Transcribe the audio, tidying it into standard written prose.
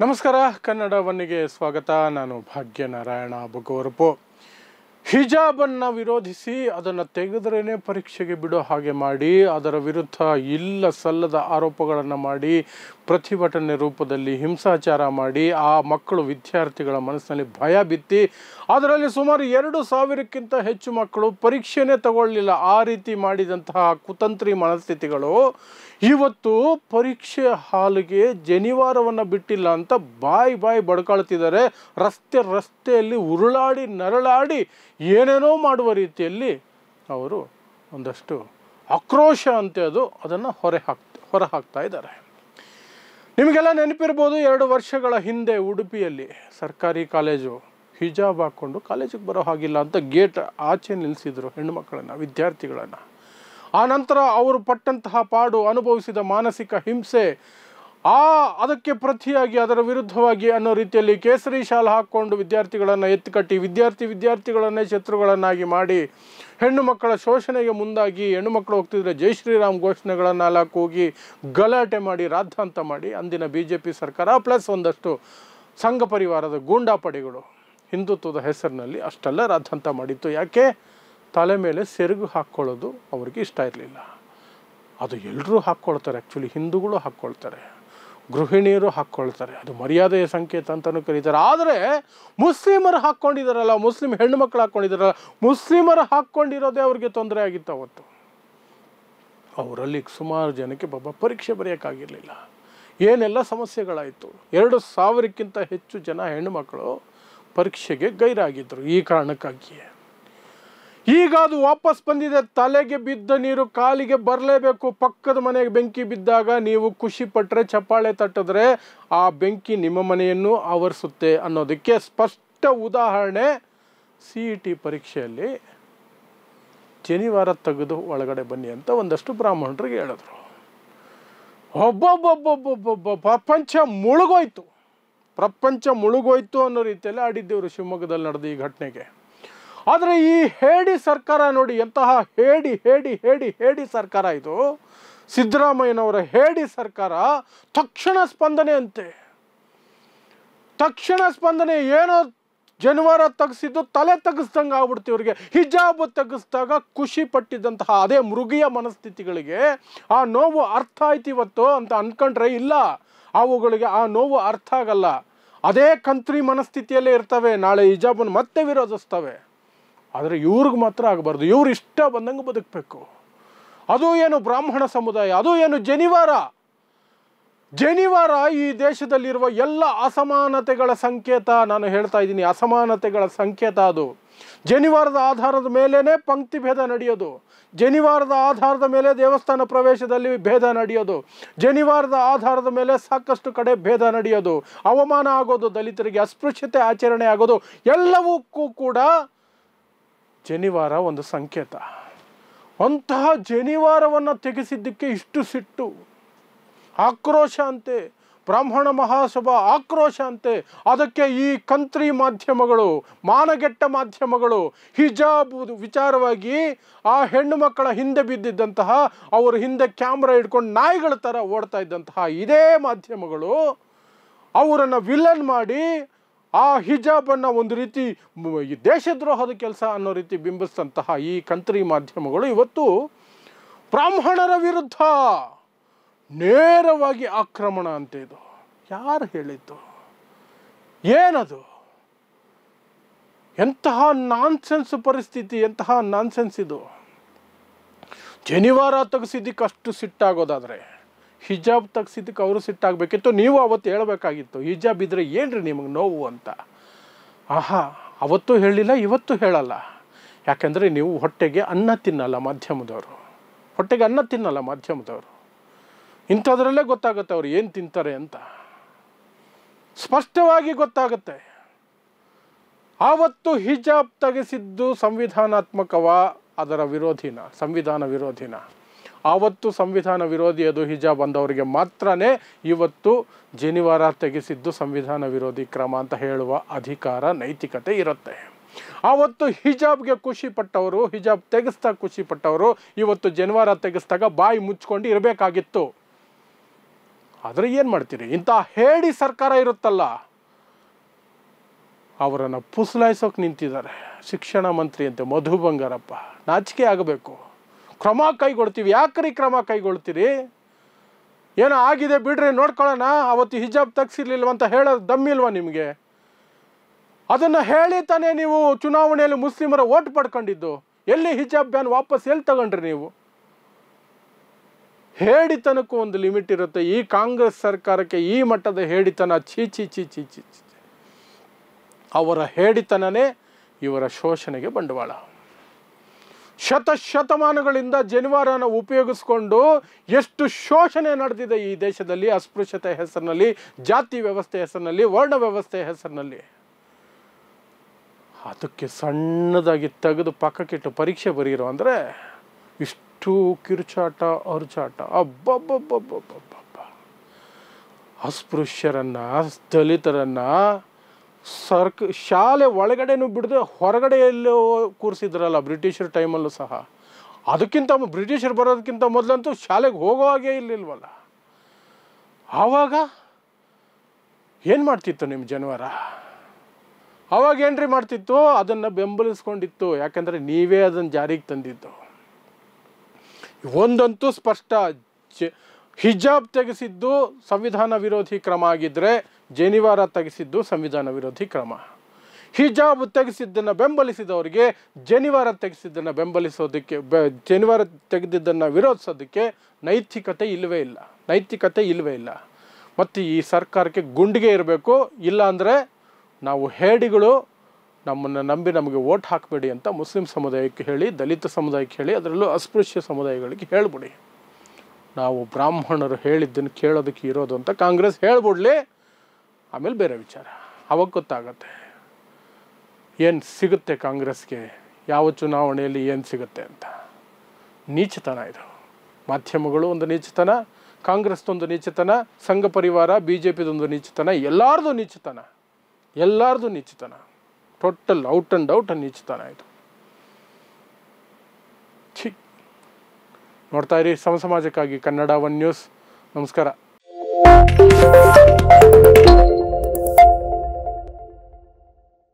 ನಮಸ್ಕಾರ, ಕನ್ನಡ ಒನ್ನಿಗೆ ಸ್ವಾಗತ. ನಾನು ಭಾಗ್ಯನಾರಾಯಣ ಬೊಗವರಪು. ಹಿಜಾಬನ್ನು ವಿರೋಧಿಸಿ ಅದನ್ನು ತೆಗೆದ್ರೇ ಪರೀಕ್ಷೆಗೆ ಬಿಡೋ ಹಾಗೆ ಮಾಡಿ, ಅದರ ವಿರುದ್ಧ ಇಲ್ಲ ಸಲ್ಲದ ಆರೋಪಗಳನ್ನು ಮಾಡಿ, ಪ್ರತಿಭಟನೆ ರೂಪದಲ್ಲಿ ಹಿಂಸಾಚಾರ ಮಾಡಿ, ಆ ಮಕ್ಕಳು ವಿದ್ಯಾರ್ಥಿಗಳ ಮನಸ್ಸಿನಲ್ಲಿ ಭಯ ಬಿತ್ತಿ, ಅದರಲ್ಲಿ ಸುಮಾರು 2,000ಕ್ಕಿಂತ ಹೆಚ್ಚು ಮಕ್ಕಳು ಪರೀಕ್ಷೆನೇ ತಗೊಳ್ಳಿಲ್ಲ. ಆ ರೀತಿ ಮಾಡಿದಂತಹ ಕುತಂತ್ರಿ ಮನಸ್ಥಿತಿಗಳು ಇವತ್ತು ಪರೀಕ್ಷೆ ಹಾಲಿಗೆ ಜನಿವಾರವನ್ನು ಬಿಟ್ಟಿಲ್ಲ ಅಂತ ಬಾಯಿ ಬಡ್ಕೊಳ್ತಿದ್ದಾರೆ. ರಸ್ತೆಯಲ್ಲಿ ಉರುಳಾಡಿ ನರಳಾಡಿ ಏನೇನೋ ಮಾಡುವ ರೀತಿಯಲ್ಲಿ ಅವರು ಒಂದಷ್ಟು ಆಕ್ರೋಶ ಅಂತೆ ಅದನ್ನು ಹೊರ ಹಾಕ್ತಾ ಇದ್ದಾರೆ. ನಿಮಗೆಲ್ಲ ನೆನಪಿರ್ಬೋದು, 2 ವರ್ಷಗಳ ಹಿಂದೆ ಉಡುಪಿಯಲ್ಲಿ ಸರ್ಕಾರಿ ಕಾಲೇಜು ಹಿಜಾಬ್ ಹಾಕ್ಕೊಂಡು ಕಾಲೇಜಿಗೆ ಬರೋ ಹಾಗಿಲ್ಲ ಅಂತ ಗೇಟ್ ಆಚೆ ನಿಲ್ಲಿಸಿದರು ಹೆಣ್ಣುಮಕ್ಕಳನ್ನು, ವಿದ್ಯಾರ್ಥಿಗಳನ್ನು. ಆ ನಂತರ ಅವರು ಪಟ್ಟಂತಹ ಪಾಡು, ಅನುಭವಿಸಿದ ಮಾನಸಿಕ ಹಿಂಸೆ, ಅದಕ್ಕೆ ಪ್ರತಿಯಾಗಿ ಅದರ ವಿರುದ್ಧವಾಗಿ ಅನ್ನೋ ರೀತಿಯಲ್ಲಿ ಕೇಸರಿ ಶಾಲು ಹಾಕ್ಕೊಂಡು ವಿದ್ಯಾರ್ಥಿಗಳನ್ನು ಎತ್ತಿಕಟ್ಟಿ ವಿದ್ಯಾರ್ಥಿಗಳನ್ನೇ ಶತ್ರುಗಳನ್ನಾಗಿ ಮಾಡಿ, ಹೆಣ್ಣು ಮಕ್ಕಳ ಶೋಷಣೆಗೆ ಮುಂದಾಗಿ, ಹೆಣ್ಣು ಮಕ್ಕಳು ಹೋಗ್ತಿದ್ರೆ ಜೈ ಶ್ರೀರಾಮ್ ಘೋಷಣೆಗಳನ್ನೆಲ್ಲ ಕೂಗಿ ಗಲಾಟೆ ಮಾಡಿ ರಾದ್ಧಾಂತ ಮಾಡಿ ಅಂದಿನ BJP ಸರ್ಕಾರ ಪ್ಲಸ್ ಒಂದಷ್ಟು ಸಂಘ ಪರಿವಾರದ ಗೂಂಡಾಪಡೆಗಳು ಹಿಂದುತ್ವದ ಹೆಸರಿನಲ್ಲಿ ಅಷ್ಟೆಲ್ಲ ರಾದ್ಧಾಂತ ಮಾಡಿತ್ತು. ಯಾಕೆ? ತಲೆ ಮೇಲೆ ಸೆರಗು ಹಾಕ್ಕೊಳ್ಳೋದು ಅವ್ರಿಗೆ ಇಷ್ಟ ಇರಲಿಲ್ಲ. ಅದು ಎಲ್ಲರೂ ಹಾಕ್ಕೊಳ್ತಾರೆ, ಆ್ಯಕ್ಚುಲಿ ಹಿಂದೂಗಳು ಹಾಕ್ಕೊಳ್ತಾರೆ, ಗೃಹಿಣಿಯರು ಹಾಕ್ಕೊಳ್ತಾರೆ, ಅದು ಮರ್ಯಾದೆಯ ಸಂಕೇತ ಅಂತಲೂ ಕರೀತಾರೆ. ಆದರೆ ಮುಸ್ಲಿಮರು ಹಾಕ್ಕೊಂಡಿದ್ದಾರಲ್ಲ, ಮುಸ್ಲಿಂ ಹೆಣ್ಣು ಮಕ್ಕಳು ಹಾಕ್ಕೊಂಡಿದ್ದಾರಲ್ಲ, ಮುಸ್ಲಿಮರು ಹಾಕ್ಕೊಂಡಿರೋದೇ ಅವ್ರಿಗೆ ತೊಂದರೆ ಆಗಿತ್ತು. ಅವತ್ತು ಅವರಲ್ಲಿ ಸುಮಾರು ಜನಕ್ಕೆ ಪರೀಕ್ಷೆ ಬರೆಯೋಕ್ಕಾಗಿರಲಿಲ್ಲ. ಏನೆಲ್ಲ ಸಮಸ್ಯೆಗಳಾಯಿತು. 2,000ಕ್ಕಿಂತ ಹೆಚ್ಚು ಜನ ಹೆಣ್ಣುಮಕ್ಕಳು ಪರೀಕ್ಷೆಗೆ ಗೈರಾಗಿದ್ದರು ಈ ಕಾರಣಕ್ಕಾಗಿಯೇ. ಈಗ ಅದು ವಾಪಸ್ ಬಂದಿದೆ. ತಲೆಗೆ ಬಿದ್ದ ನೀರು ಕಾಲಿಗೆ ಬರಲೇಬೇಕು. ಪಕ್ಕದ ಮನೆಗೆ ಬೆಂಕಿ ಬಿದ್ದಾಗ ನೀವು ಖುಷಿ ಪಟ್ಟರೆ, ಚಪ್ಪಾಳೆ ತಟ್ಟಿದ್ರೆ ಆ ಬೆಂಕಿ ನಿಮ್ಮ ಮನೆಯನ್ನು ಆವರಿಸುತ್ತೆ ಅನ್ನೋದಕ್ಕೆ ಸ್ಪಷ್ಟ ಉದಾಹರಣೆ CET ಪರೀಕ್ಷೆಯಲ್ಲಿ ಜನಿವಾರ ತೆಗೆದು ಒಳಗಡೆ ಬನ್ನಿ ಅಂತ ಒಂದಷ್ಟು ಬ್ರಾಹ್ಮಣರಿಗೆ ಹೇಳಿದ್ರು. ಪ್ರಪಂಚ ಮುಳುಗೋಯ್ತು ಅನ್ನೋ ರೀತಿಯಲ್ಲಿ ಆಡಿದ್ದೇವರು ಶಿವಮೊಗ್ಗದಲ್ಲಿ ನಡೆದ ಈ ಘಟನೆಗೆ. ಆದರೆ ಈ ಹೇಡಿ ಸರ್ಕಾರ ನೋಡಿ, ಎಂತಹ ಹೇಡಿ ಸರ್ಕಾರ ಇದು. ಸಿದ್ದರಾಮಯ್ಯನವರ ಹೇಡಿ ಸರ್ಕಾರ. ತಕ್ಷಣ ಸ್ಪಂದನೆ ಅಂತೆ. ಏನೋ ಜನಿವಾರ ತೆಗೆಸಿದ್ದು ತಲೆ ತೆಗೆಸ್ದಂಗೆ ಆಗ್ಬಿಡ್ತು ಇವ್ರಿಗೆ. ಹಿಜಾಬ್ ತೆಗೆಸಿದಾಗ ಖುಷಿ ಪಟ್ಟಿದ್ದಂತಹ ಅದೇ ಮೃಗೀಯ ಮನಸ್ಥಿತಿಗಳಿಗೆ ಆ ನೋವು ಅರ್ಥ ಆಯ್ತು ಇವತ್ತು ಅಂತ ಅನ್ಕೊಂಡ್ರೆ ಇಲ್ಲ, ಅವುಗಳಿಗೆ ಆ ನೋವು ಅರ್ಥ ಆಗಲ್ಲ. ಅದೇ ಕಂತ್ರಿ ಮನಸ್ಥಿತಿಯಲ್ಲೇ ಇರ್ತವೆ. ನಾಳೆ ಹಿಜಾಬನ್ನು ಮತ್ತೆ ವಿರೋಧಿಸ್ತವೆ. ಆದರೆ ಇವ್ರಿಗೆ ಮಾತ್ರ ಆಗಬಾರ್ದು. ಇವ್ರು ಇಷ್ಟ ಬಂದಂಗೆ ಬದುಕಬೇಕು. ಅದು ಏನು ಬ್ರಾಹ್ಮಣ ಸಮುದಾಯ, ಅದು ಏನು ಜನಿವಾರ ಈ ದೇಶದಲ್ಲಿರುವ ಎಲ್ಲ ಅಸಮಾನತೆಗಳ ಸಂಕೇತ. ನಾನು ಹೇಳ್ತಾ ಇದ್ದೀನಿ, ಅಸಮಾನತೆಗಳ ಸಂಕೇತ ಅದು. ಜನಿವಾರದ ಆಧಾರದ ಮೇಲೇ ಪಂಕ್ತಿ ಭೇದ ನಡೆಯೋದು, ಜನಿವಾರದ ಆಧಾರದ ಮೇಲೆ ದೇವಸ್ಥಾನ ಪ್ರವೇಶದಲ್ಲಿ ಭೇದ ನಡೆಯೋದು, ಜನಿವಾರದ ಆಧಾರದ ಮೇಲೆ ಸಾಕಷ್ಟು ಕಡೆ ಭೇದ ನಡೆಯೋದು, ಅವಮಾನ ಆಗೋದು, ದಲಿತರಿಗೆ ಅಸ್ಪೃಶ್ಯತೆ ಆಚರಣೆ ಆಗೋದು, ಎಲ್ಲವಕ್ಕೂ ಕೂಡ ಜನಿವಾರ ಒಂದು ಸಂಕೇತ. ಅಂತಹ ಜನಿವಾರವನ್ನು ತೆಗೆಸಿದ್ದಕ್ಕೆ ಇಷ್ಟು ಸಿಟ್ಟು, ಆಕ್ರೋಶ ಅಂತೆ. ಬ್ರಾಹ್ಮಣ ಮಹಾಸಭಾ ಆಕ್ರೋಶ ಅಂತೆ. ಅದಕ್ಕೆ ಈ ಕಂತ್ರಿ ಮಾಧ್ಯಮಗಳು, ಮಾನಗೆಟ್ಟ ಮಾಧ್ಯಮಗಳು, ಹಿಜಾಬ್ ವಿಚಾರವಾಗಿ ಆ ಹೆಣ್ಣು ಮಕ್ಕಳ ಹಿಂದೆ ಬಿದ್ದಿದ್ದಂತಹ, ಅವರ ಹಿಂದೆ ಕ್ಯಾಮ್ರಾ ಹಿಡ್ಕೊಂಡು ನಾಯಿಗಳ ಥರ ಓಡ್ತಾ ಇದ್ದಂತಹ ಇದೇ ಮಾಧ್ಯಮಗಳು ಅವರನ್ನು ವಿಲನ್ ಮಾಡಿ ಆ ಹಿಜಾಬನ್ನು ಒಂದು ರೀತಿ ದೇಶದ್ರೋಹದ ಕೆಲಸ ಅನ್ನೋ ರೀತಿ ಬಿಂಬಿಸಿದಂತಹ ಈ ಕಂತ್ರಿ ಮಾಧ್ಯಮಗಳು ಇವತ್ತು ಬ್ರಾಹ್ಮಣರ ವಿರುದ್ಧ ನೇರವಾಗಿ ಆಕ್ರಮಣ ಅಂತ. ಇದು ಯಾರು ಹೇಳಿದ್ದು? ಏನದು? ಎಂತಹ ನಾನ್ಸೆನ್ಸ್ ಪರಿಸ್ಥಿತಿ, ಎಂತಹ ನಾನ್ಸೆನ್ಸ್ ಇದು. ಜನಿವಾರ ತೆಗೆಸಿದ್ದಕ್ಕೆ ಅಷ್ಟು ಸಿಟ್ಟಾಗೋದಾದರೆ ಹಿಜಾಬ್ ತೆಗೆಸಿದ್ದಕ್ಕೆ ಅವರು ಸಿಟ್ಟಾಗಬೇಕಿತ್ತು. ನೀವು ಅವತ್ತು ಹೇಳಬೇಕಾಗಿತ್ತು, ಹಿಜಾಬ್ ಇದ್ರೆ ಏನ್ರಿ ನಿಮಗೆ ನೋವು ಅಂತ. ಅವತ್ತು ಹೇಳಿಲ್ಲ, ಇವತ್ತು ಹೇಳಲ್ಲ. ಯಾಕಂದರೆ ನೀವು ಹೊಟ್ಟೆಗೆ ಅನ್ನ ತಿನ್ನಲ್ಲ ಮಾಧ್ಯಮದವರು. ಇಂಥದ್ರಲ್ಲೇ ಗೊತ್ತಾಗುತ್ತೆ ಅವ್ರು ಏನು ತಿಂತಾರೆ ಅಂತ. ಸ್ಪಷ್ಟವಾಗಿ ಗೊತ್ತಾಗುತ್ತೆ. ಆವತ್ತು ಹಿಜಾಬ್ ತೆಗೆಸಿದ್ದು ಸಂವಿಧಾನಾತ್ಮಕವ, ಅದರ ವಿರೋಧಿನ, ಸಂವಿಧಾನ ವಿರೋಧಿನ? ಆವತ್ತು ಸಂವಿಧಾನ ವಿರೋಧಿ ಅದು ಹಿಜಾಬ್ ಅಂದವರಿಗೆ ಮಾತ್ರನೇ ಇವತ್ತು ಜನಿವಾರ ತೆಗೆಸಿದ್ದು ಸಂವಿಧಾನ ವಿರೋಧಿ ಕ್ರಮ ಅಂತ ಹೇಳುವ ಅಧಿಕಾರ, ನೈತಿಕತೆ ಇರುತ್ತೆ. ಆವತ್ತು ಹಿಜಾಬ್ಗೆ ಖುಷಿ ಪಟ್ಟವರು, ಹಿಜಾಬ್ ತೆಗೆಸ್ತಾ ಖುಷಿ ಪಟ್ಟವರು ಇವತ್ತು ಜನಿವಾರ ತೆಗೆಸ್ದಾಗ ಬಾಯಿ ಮುಚ್ಕೊಂಡು ಇರಬೇಕಾಗಿತ್ತು. ಆದರೆ ಏನು ಮಾಡ್ತೀರಿ, ಇಂಥ ಹೇಡಿ ಸರ್ಕಾರ ಇರುತ್ತಲ್ಲ ಅವರನ್ನು ಪುಸಲಾಯಿಸೋಕೆ ನಿಂತಿದ್ದಾರೆ. ಶಿಕ್ಷಣ ಮಂತ್ರಿ ಅಂತೆ ಮಧು ಬಂಗಾರಪ್ಪ, ನಾಚಿಕೆ ಆಗಬೇಕು. ಕ್ರಮ ಕೈಗೊಳ್ತೀವಿ. ಯಾಕ್ರಿ ಕ್ರಮ ಕೈಗೊಳ್ತೀರಿ? ಏನೋ ಆಗಿದೆ ಬಿಡ್ರಿ ನೋಡ್ಕೊಳ್ಳೋಣ, ಅವತ್ತು ಹಿಜಾಬ್ ತೆಗ್ಸಿರ್ಲಿಲ್ವಂತ ಹೇಳೋದು ದಮ್ಮಿಲ್ವಾ ನಿಮಗೆ? ಅದನ್ನು ಹೇಳಿ ತಾನೇ ನೀವು ಚುನಾವಣೆಯಲ್ಲಿ ಮುಸ್ಲಿಮರ ಓಟ್ ಪಡ್ಕೊಂಡಿದ್ದು. ಎಲ್ಲಿ ಹಿಜಾಬ್ ಬ್ಯಾನ್ ವಾಪಸ್ ಎಲ್ಲಿ ತಗೊಂಡ್ರಿ ನೀವು? ಹೇಡಿತನಕ್ಕೂ ಒಂದು ಲಿಮಿಟ್ ಇರುತ್ತೆ. ಈ ಕಾಂಗ್ರೆಸ್ ಸರ್ಕಾರಕ್ಕೆ ಈ ಮಟ್ಟದ ಹೇಡಿತನ, ಚೀ ಚೀ ಚೀ ಚೀ ಚೀ ಚೀ. ಅವರ ಹೇಡಿತನನೇ ಇವರ ಶೋಷಣೆಗೆ ಬಂಡವಾಳ. ಶತಮಾನಗಳಿಂದ ಜನಿವಾರನ ಉಪಯೋಗಿಸ್ಕೊಂಡು ಎಷ್ಟು ಶೋಷಣೆ ನಡೆದಿದೆ ಈ ದೇಶದಲ್ಲಿ, ಅಸ್ಪೃಶ್ಯತೆ ಹೆಸರಿನಲ್ಲಿ, ಜಾತಿ ವ್ಯವಸ್ಥೆ ಹೆಸರಿನಲ್ಲಿ, ವರ್ಣ ವ್ಯವಸ್ಥೆ ಹೆಸರಿನಲ್ಲಿ. ಅದಕ್ಕೆ ಸಣ್ಣದಾಗಿ ತೆಗೆದು ಪಕ್ಕಕ್ಕಿಟ್ಟು ಪರೀಕ್ಷೆ ಬರೀರೋ ಅಂದರೆ ಇಷ್ಟು ಕಿರುಚಾಟ ಅರ್ಚಾಟ. ಅಬ್ಬಬ್ಬಬ್ಬಬ್ಬಬ್ಬ. ಅಸ್ಪೃಶ್ಯರನ್ನು, ದಲಿತರನ್ನು ಶಾಲೆ ಒಳಗಡೆನೂ ಬಿಡದೆ ಹೊರಗಡೆಯಲ್ಲೂ ಕೂರಿಸಿದ್ರಲ್ಲ ಬ್ರಿಟಿಷರ ಟೈಮಲ್ಲೂ ಸಹ. ಅದಕ್ಕಿಂತ ಬ್ರಿಟಿಷರು ಬರೋದಕ್ಕಿಂತ ಮೊದಲಂತೂ ಶಾಲೆಗೆ ಹೋಗೋ ಹಾಗೆ ಇರಲಿಲ್ವಲ್ಲ. ಆವಾಗ ಏನು ಮಾಡ್ತಿತ್ತು ನಿಮ್ಮ ಜನಿವಾರ? ಆವಾಗ ಏನ್ರಿ ಮಾಡ್ತಿತ್ತು? ಅದನ್ನು ಬೆಂಬಲಿಸ್ಕೊಂಡಿತ್ತು. ಯಾಕಂದರೆ ನೀವೇ ಅದನ್ನು ಜಾರಿಗೆ ತಂದಿದ್ದು. ಒಂದಂತೂ ಸ್ಪಷ್ಟ, ಹಿಜಾಬ್ ತೆಗೆಸಿದ್ದು ಸಂವಿಧಾನ ವಿರೋಧಿ ಕ್ರಮ ಆಗಿದ್ದರೆ ಜನಿವಾರ ತೆಗೆಸಿದ್ದು ಸಂವಿಧಾನ ವಿರೋಧಿ ಕ್ರಮ. ಹಿಜಾಬ್ ತೆಗೆಸಿದ್ದನ್ನು ಬೆಂಬಲಿಸಿದವರಿಗೆ ಜನಿವಾರ ತೆಗೆಸಿದ್ದನ್ನು ಬೆಂಬಲಿಸೋದಕ್ಕೆ, ಜನಿವಾರ ತೆಗೆದಿದ್ದನ್ನು ವಿರೋಧಿಸೋದಕ್ಕೆ ನೈತಿಕತೆ ಇಲ್ಲವೇ ಇಲ್ಲ. ಮತ್ತು ಈ ಸರ್ಕಾರಕ್ಕೆ ಗುಂಡಿಗೆ ಇರಬೇಕು. ಇಲ್ಲ ಅಂದರೆ ನಾವು ಹೇಡಿಗಳು, ನಮ್ಮನ್ನು ನಂಬಿ ನಮಗೆ ಓಟ್ ಹಾಕಬೇಡಿ ಅಂತ ಮುಸ್ಲಿಂ ಸಮುದಾಯಕ್ಕೆ ಹೇಳಿ, ದಲಿತ ಸಮುದಾಯಕ್ಕೆ ಹೇಳಿ, ಅದರಲ್ಲೂ ಅಸ್ಪೃಶ್ಯ ಸಮುದಾಯಗಳಿಗೆ ಹೇಳ್ಬಿಡಿ. ನಾವು ಬ್ರಾಹ್ಮಣರು ಹೇಳಿದ್ದನ್ನು ಕೇಳೋದಕ್ಕೆ ಇರೋದು ಅಂತ ಕಾಂಗ್ರೆಸ್ ಹೇಳ್ಬಿಡ್ಲಿ. ಆಮೇಲೆ ಬೇರೆ ವಿಚಾರ. ಅವಾಗ ಗೊತ್ತಾಗತ್ತೆ ಏನು ಸಿಗುತ್ತೆ ಕಾಂಗ್ರೆಸ್ಗೆ, ಯಾವ ಚುನಾವಣೆಯಲ್ಲಿ ಏನು ಸಿಗುತ್ತೆ ಅಂತ. ನೀಚತನ ಇದು. ಮಾಧ್ಯಮಗಳು ಒಂದು ನೀಚತನ, ಕಾಂಗ್ರೆಸ್ದೊಂದು ನೀಚತನ, ಸಂಘ ಪರಿವಾರ BJPದೊಂದು ನೀಚತನ, ಎಲ್ಲರದು ನೀಚತನ. ಟೋಟಲ್ ಔಟ್ ಆ್ಯಂಡ್ ಔಟ್ ನೀಚತನ ಇದು. ನೋಡ್ತಾ ಇರಿ ಸಮಾಜಕ್ಕಾಗಿ ಕನ್ನಡ 1 ನ್ಯೂಸ್. ನಮಸ್ಕಾರ.